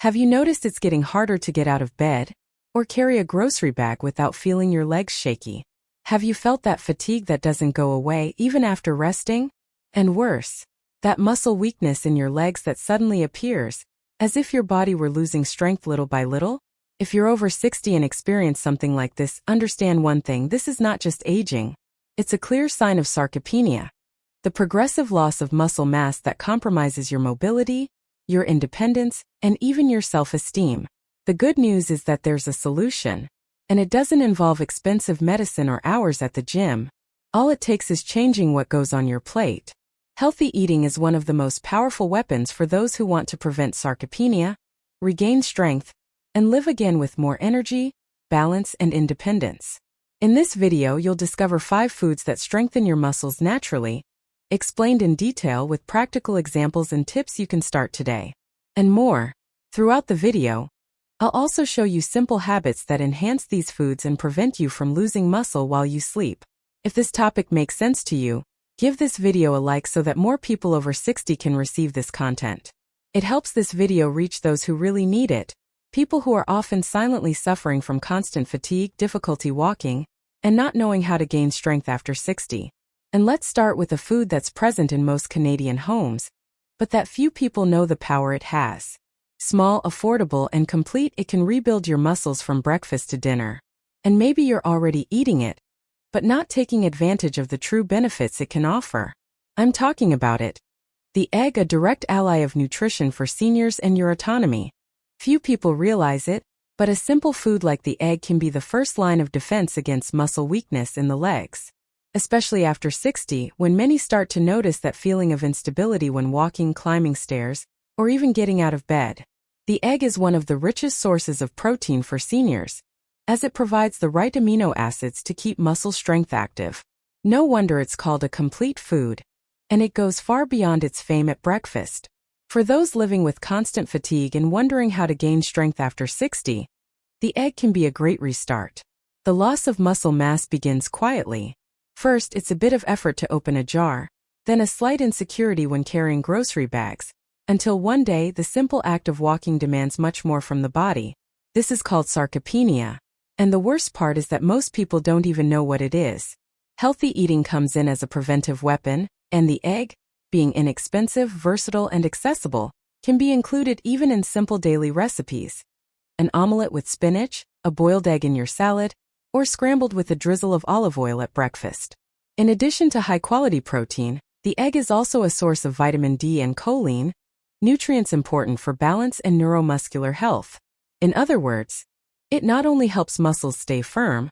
Have you noticed it's getting harder to get out of bed or carry a grocery bag without feeling your legs shaky? Have you felt that fatigue that doesn't go away even after resting? And worse, that muscle weakness in your legs that suddenly appears, as if your body were losing strength little by little? If you're over 60 and experience something like this, understand one thing: this is not just aging. It's a clear sign of sarcopenia, the progressive loss of muscle mass that compromises your mobility, your independence, and even your self-esteem. The good news is that there's a solution, and it doesn't involve expensive medicine or hours at the gym. All it takes is changing what goes on your plate. Healthy eating is one of the most powerful weapons for those who want to prevent sarcopenia, regain strength, and live again with more energy, balance, and independence. In this video, you'll discover 5 foods that strengthen your muscles naturally, explained in detail with practical examples and tips you can start today. And more. Throughout the video, I'll also show you simple habits that enhance these foods and prevent you from losing muscle while you sleep. If this topic makes sense to you, give this video a like so that more people over 60 can receive this content. It helps this video reach those who really need it, people who are often silently suffering from constant fatigue, difficulty walking, and not knowing how to gain strength after 60. And let's start with a food that's present in most Canadian homes, but that few people know the power it has. Small, affordable, and complete, it can rebuild your muscles from breakfast to dinner. And maybe you're already eating it, but not taking advantage of the true benefits it can offer. I'm talking about it. The egg, a direct ally of nutrition for seniors and your autonomy. Few people realize it, but a simple food like the egg can be the first line of defense against muscle weakness in the legs. Especially after 60, when many start to notice that feeling of instability when walking, climbing stairs, or even getting out of bed. The egg is one of the richest sources of protein for seniors, as it provides the right amino acids to keep muscle strength active. No wonder it's called a complete food, and it goes far beyond its fame at breakfast. For those living with constant fatigue and wondering how to gain strength after 60, the egg can be a great restart. The loss of muscle mass begins quietly. First, it's a bit of effort to open a jar, then a slight insecurity when carrying grocery bags, until one day the simple act of walking demands much more from the body. This is called sarcopenia, and the worst part is that most people don't even know what it is. Healthy eating comes in as a preventive weapon, and the egg, being inexpensive, versatile, and accessible, can be included even in simple daily recipes. An omelette with spinach, a boiled egg in your salad, or scrambled with a drizzle of olive oil at breakfast. In addition to high-quality protein, the egg is also a source of vitamin D and choline, nutrients important for balance and neuromuscular health. In other words, it not only helps muscles stay firm,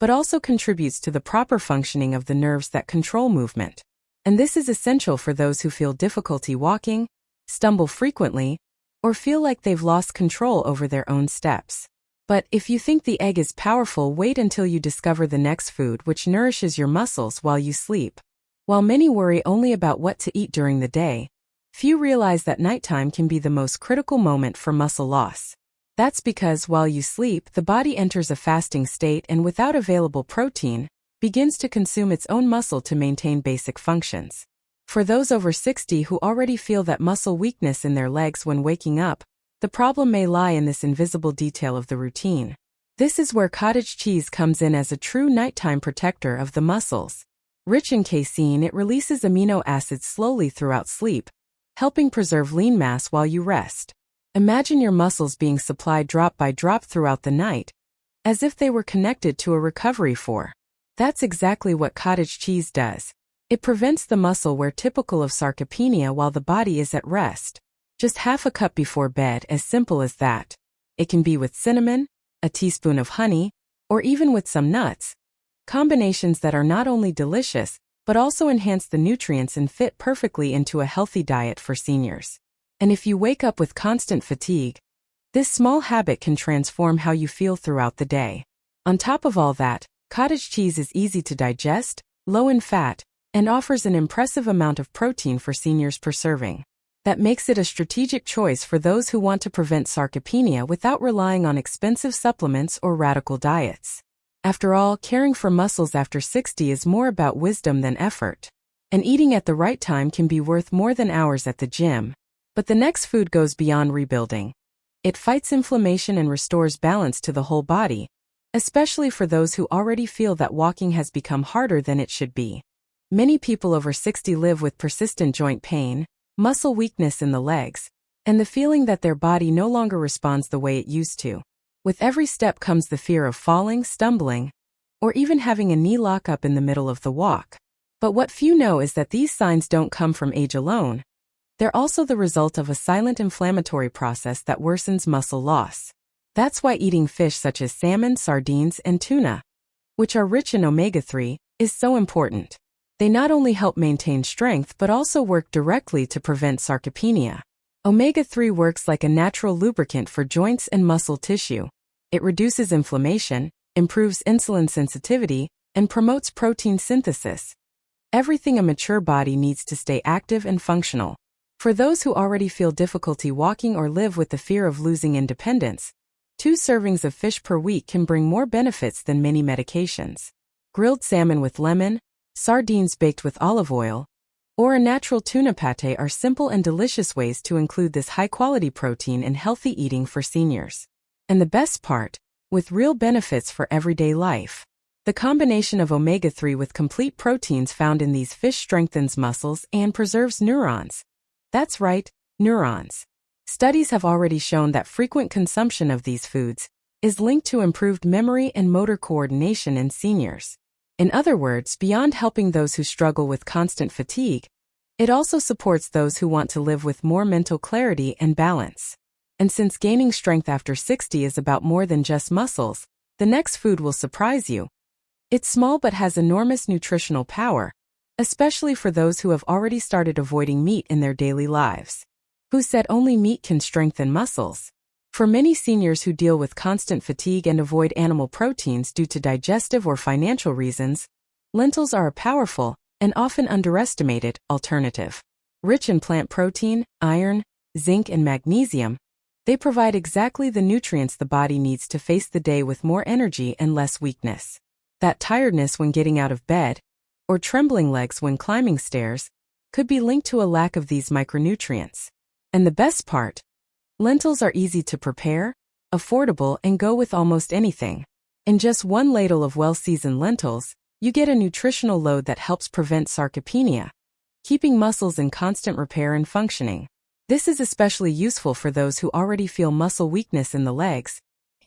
but also contributes to the proper functioning of the nerves that control movement. And this is essential for those who feel difficulty walking, stumble frequently, or feel like they've lost control over their own steps. But if you think the egg is powerful, wait until you discover the next food which nourishes your muscles while you sleep. While many worry only about what to eat during the day, few realize that nighttime can be the most critical moment for muscle loss. That's because while you sleep, the body enters a fasting state and without available protein, begins to consume its own muscle to maintain basic functions. For those over 60 who already feel that muscle weakness in their legs when waking up, the problem may lie in this invisible detail of the routine. This is where cottage cheese comes in as a true nighttime protector of the muscles. Rich in casein, it releases amino acids slowly throughout sleep, helping preserve lean mass while you rest. Imagine your muscles being supplied drop by drop throughout the night, as if they were connected to a recovery fork. That's exactly what cottage cheese does. It prevents the muscle wear typical of sarcopenia while the body is at rest. Just half a cup before bed, as simple as that. It can be with cinnamon, a teaspoon of honey, or even with some nuts. Combinations that are not only delicious, but also enhance the nutrients and fit perfectly into a healthy diet for seniors. And if you wake up with constant fatigue, this small habit can transform how you feel throughout the day. On top of all that, cottage cheese is easy to digest, low in fat, and offers an impressive amount of protein for seniors per serving. That makes it a strategic choice for those who want to prevent sarcopenia without relying on expensive supplements or radical diets. After all, caring for muscles after 60 is more about wisdom than effort. And eating at the right time can be worth more than hours at the gym. But the next food goes beyond rebuilding. It fights inflammation and restores balance to the whole body, especially for those who already feel that walking has become harder than it should be. Many people over 60 live with persistent joint pain, muscle weakness in the legs, and the feeling that their body no longer responds the way it used to. With every step comes the fear of falling, stumbling, or even having a knee lock up in the middle of the walk. But what few know is that these signs don't come from age alone. They're also the result of a silent inflammatory process that worsens muscle loss. That's why eating fish such as salmon, sardines, and tuna, which are rich in omega-3, is so important. They not only help maintain strength but also work directly to prevent sarcopenia. Omega-3 works like a natural lubricant for joints and muscle tissue. It reduces inflammation, improves insulin sensitivity, and promotes protein synthesis. Everything a mature body needs to stay active and functional. For those who already feel difficulty walking or live with the fear of losing independence, 2 servings of fish per week can bring more benefits than many medications. Grilled salmon with lemon, sardines baked with olive oil, or a natural tuna pate are simple and delicious ways to include this high-quality protein in healthy eating for seniors. And the best part, with real benefits for everyday life. The combination of omega-3 with complete proteins found in these fish strengthens muscles and preserves neurons. That's right, neurons. Studies have already shown that frequent consumption of these foods is linked to improved memory and motor coordination in seniors. In other words, beyond helping those who struggle with constant fatigue, it also supports those who want to live with more mental clarity and balance. And since gaining strength after 60 is about more than just muscles, the next food will surprise you. It's small but has enormous nutritional power, especially for those who have already started avoiding meat in their daily lives. Who said only meat can strengthen muscles? For many seniors who deal with constant fatigue and avoid animal proteins due to digestive or financial reasons, lentils are a powerful, and often underestimated, alternative. Rich in plant protein, iron, zinc, and magnesium, they provide exactly the nutrients the body needs to face the day with more energy and less weakness. That tiredness when getting out of bed, or trembling legs when climbing stairs, could be linked to a lack of these micronutrients. And the best part? Lentils are easy to prepare, affordable, and go with almost anything. In just 1 ladle of well-seasoned lentils, you get a nutritional load that helps prevent sarcopenia, keeping muscles in constant repair and functioning. This is especially useful for those who already feel muscle weakness in the legs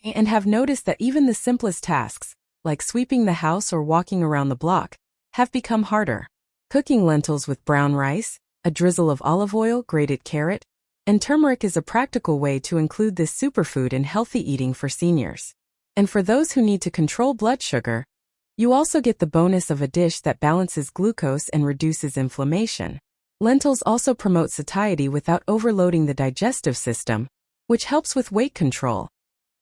and have noticed that even the simplest tasks, like sweeping the house or walking around the block, have become harder. Cooking lentils with brown rice, a drizzle of olive oil, grated carrot, and turmeric is a practical way to include this superfood in healthy eating for seniors. And for those who need to control blood sugar, you also get the bonus of a dish that balances glucose and reduces inflammation. Lentils also promote satiety without overloading the digestive system, which helps with weight control,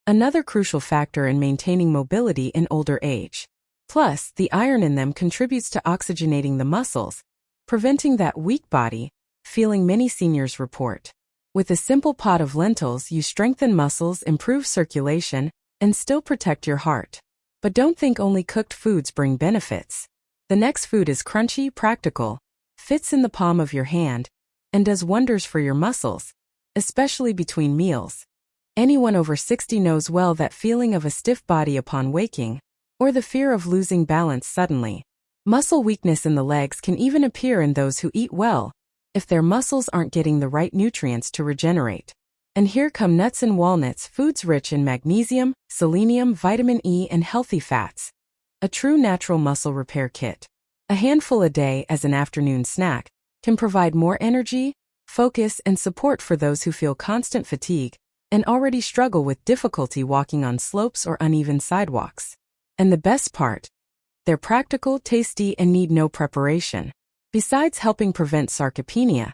another crucial factor in maintaining mobility in older age. Plus, the iron in them contributes to oxygenating the muscles, preventing that weak body feeling many seniors report. With a simple pot of lentils, you strengthen muscles, improve circulation, and still protect your heart. But don't think only cooked foods bring benefits. The next food is crunchy, practical, fits in the palm of your hand, and does wonders for your muscles, especially between meals. Anyone over 60 knows well that feeling of a stiff body upon waking, or the fear of losing balance suddenly. Muscle weakness in the legs can even appear in those who eat well, if their muscles aren't getting the right nutrients to regenerate. And here come nuts and walnuts, foods rich in magnesium, selenium, vitamin E, and healthy fats. A true natural muscle repair kit. A handful a day as an afternoon snack can provide more energy, focus, and support for those who feel constant fatigue and already struggle with difficulty walking on slopes or uneven sidewalks. And the best part? They're practical, tasty, and need no preparation. Besides helping prevent sarcopenia,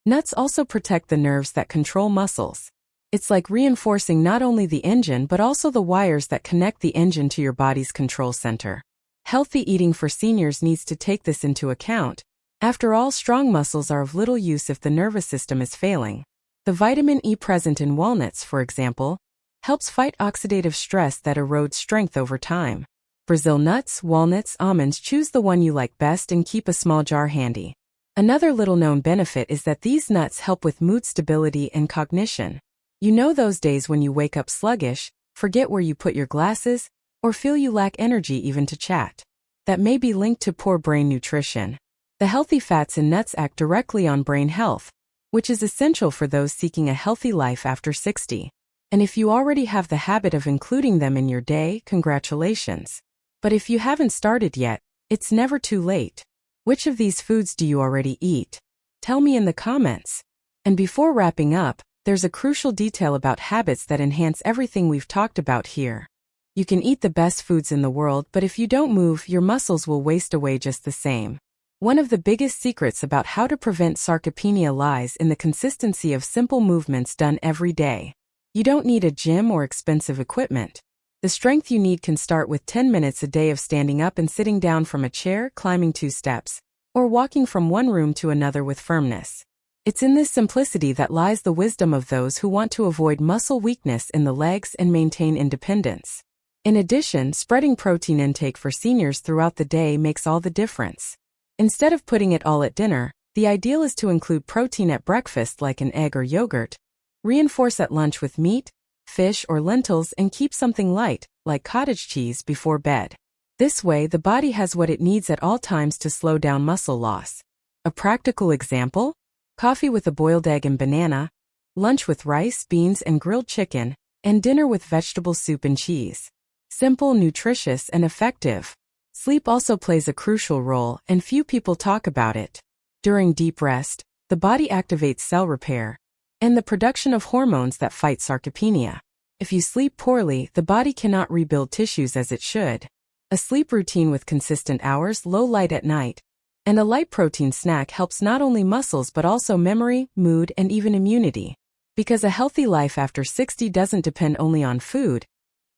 nuts also protect the nerves that control muscles. It's like reinforcing not only the engine but also the wires that connect the engine to your body's control center. Healthy eating for seniors needs to take this into account. After all, strong muscles are of little use if the nervous system is failing. The vitamin E present in walnuts, for example, helps fight oxidative stress that erodes strength over time. Brazil nuts, walnuts, almonds, choose the one you like best and keep a small jar handy. Another little-known benefit is that these nuts help with mood stability and cognition. You know those days when you wake up sluggish, forget where you put your glasses, or feel you lack energy even to chat. That may be linked to poor brain nutrition. The healthy fats in nuts act directly on brain health, which is essential for those seeking a healthy life after 60. And if you already have the habit of including them in your day, congratulations. But if you haven't started yet, it's never too late. Which of these foods do you already eat? Tell me in the comments. And before wrapping up, there's a crucial detail about habits that enhance everything we've talked about here. You can eat the best foods in the world, but if you don't move, your muscles will waste away just the same. One of the biggest secrets about how to prevent sarcopenia lies in the consistency of simple movements done every day. You don't need a gym or expensive equipment. The strength you need can start with 10 minutes a day of standing up and sitting down from a chair, climbing 2 steps, or walking from one room to another with firmness. It's in this simplicity that lies the wisdom of those who want to avoid muscle weakness in the legs and maintain independence. In addition, spreading protein intake for seniors throughout the day makes all the difference. Instead of putting it all at dinner, the ideal is to include protein at breakfast like an egg or yogurt, reinforce at lunch with meat, fish or lentils, and keep something light, like cottage cheese, before bed. This way, the body has what it needs at all times to slow down muscle loss. A practical example? Coffee with a boiled egg and banana, lunch with rice, beans, and grilled chicken, and dinner with vegetable soup and cheese. Simple, nutritious, and effective. Sleep also plays a crucial role, and few people talk about it. During deep rest, the body activates cell repair and the production of hormones that fight sarcopenia. If you sleep poorly, the body cannot rebuild tissues as it should. A sleep routine with consistent hours, low light at night, and a light protein snack helps not only muscles but also memory, mood, and even immunity. Because a healthy life after 60 doesn't depend only on food.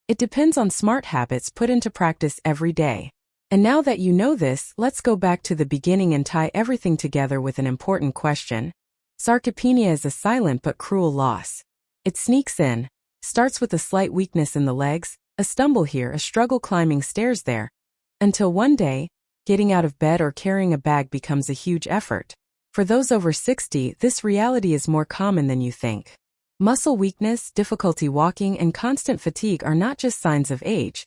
It depends on smart habits put into practice every day. And now that you know this, let's go back to the beginning and tie everything together with an important question. Sarcopenia is a silent but cruel loss. It sneaks in, starts with a slight weakness in the legs, a stumble here, a struggle climbing stairs there, until one day, getting out of bed or carrying a bag becomes a huge effort. For those over 60, this reality is more common than you think. Muscle weakness, difficulty walking, and constant fatigue are not just signs of age,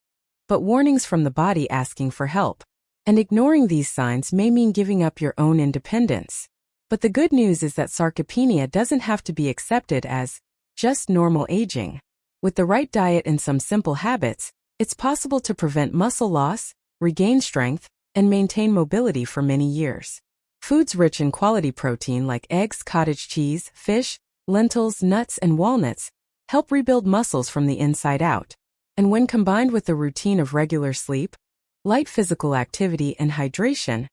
but warnings from the body asking for help. And ignoring these signs may mean giving up your own independence. But the good news is that sarcopenia doesn't have to be accepted as just normal aging. With the right diet and some simple habits, it's possible to prevent muscle loss, regain strength, and maintain mobility for many years. Foods rich in quality protein like eggs, cottage cheese, fish, lentils, nuts, and walnuts help rebuild muscles from the inside out. And when combined with the routine of regular sleep, light physical activity, and hydration,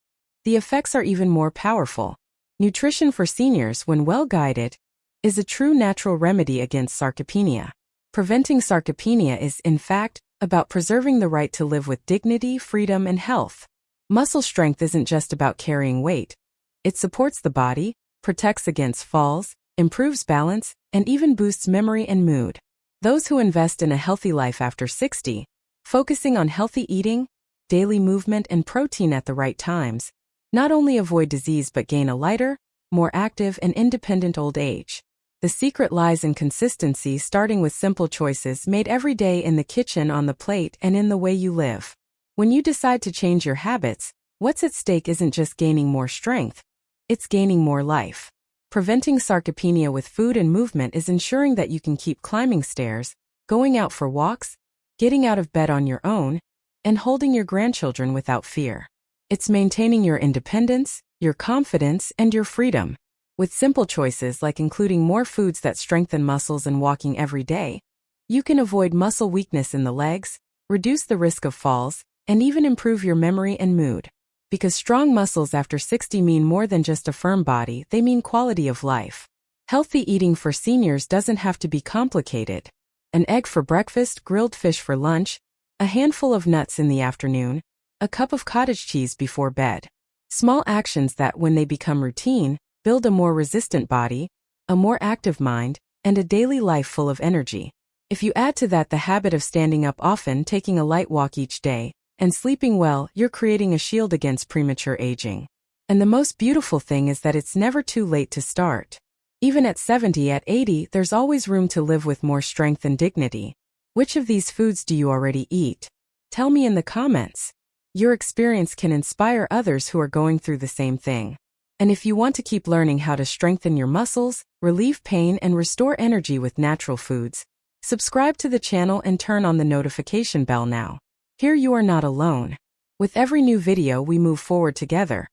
the effects are even more powerful. Nutrition for seniors, when well guided, is a true natural remedy against sarcopenia. Preventing sarcopenia is, in fact, about preserving the right to live with dignity, freedom, and health. Muscle strength isn't just about carrying weight. It supports the body, protects against falls, improves balance, and even boosts memory and mood. Those who invest in a healthy life after 60, focusing on healthy eating, daily movement, and protein at the right times, not only avoid disease but gain a lighter, more active, and independent old age. The secret lies in consistency, starting with simple choices made every day in the kitchen, on the plate, and in the way you live. When you decide to change your habits, what's at stake isn't just gaining more strength, it's gaining more life. Preventing sarcopenia with food and movement is ensuring that you can keep climbing stairs, going out for walks, getting out of bed on your own, and holding your grandchildren without fear. It's maintaining your independence, your confidence, and your freedom. With simple choices like including more foods that strengthen muscles and walking every day, you can avoid muscle weakness in the legs, reduce the risk of falls, and even improve your memory and mood. Because strong muscles after 60 mean more than just a firm body, they mean quality of life. Healthy eating for seniors doesn't have to be complicated. An egg for breakfast, grilled fish for lunch, a handful of nuts in the afternoon, a cup of cottage cheese before bed. Small actions that, when they become routine, build a more resistant body, a more active mind, and a daily life full of energy. If you add to that the habit of standing up often, taking a light walk each day, and sleeping well, you're creating a shield against premature aging. And the most beautiful thing is that it's never too late to start. Even at 70, at 80, there's always room to live with more strength and dignity. Which of these foods do you already eat? Tell me in the comments. Your experience can inspire others who are going through the same thing. And if you want to keep learning how to strengthen your muscles, relieve pain, and restore energy with natural foods, subscribe to the channel and turn on the notification bell now. Here you are not alone. With every new video, we move forward together,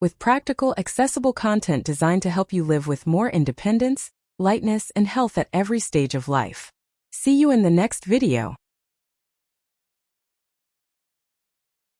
with practical, accessible content designed to help you live with more independence, lightness, and health at every stage of life. See you in the next video.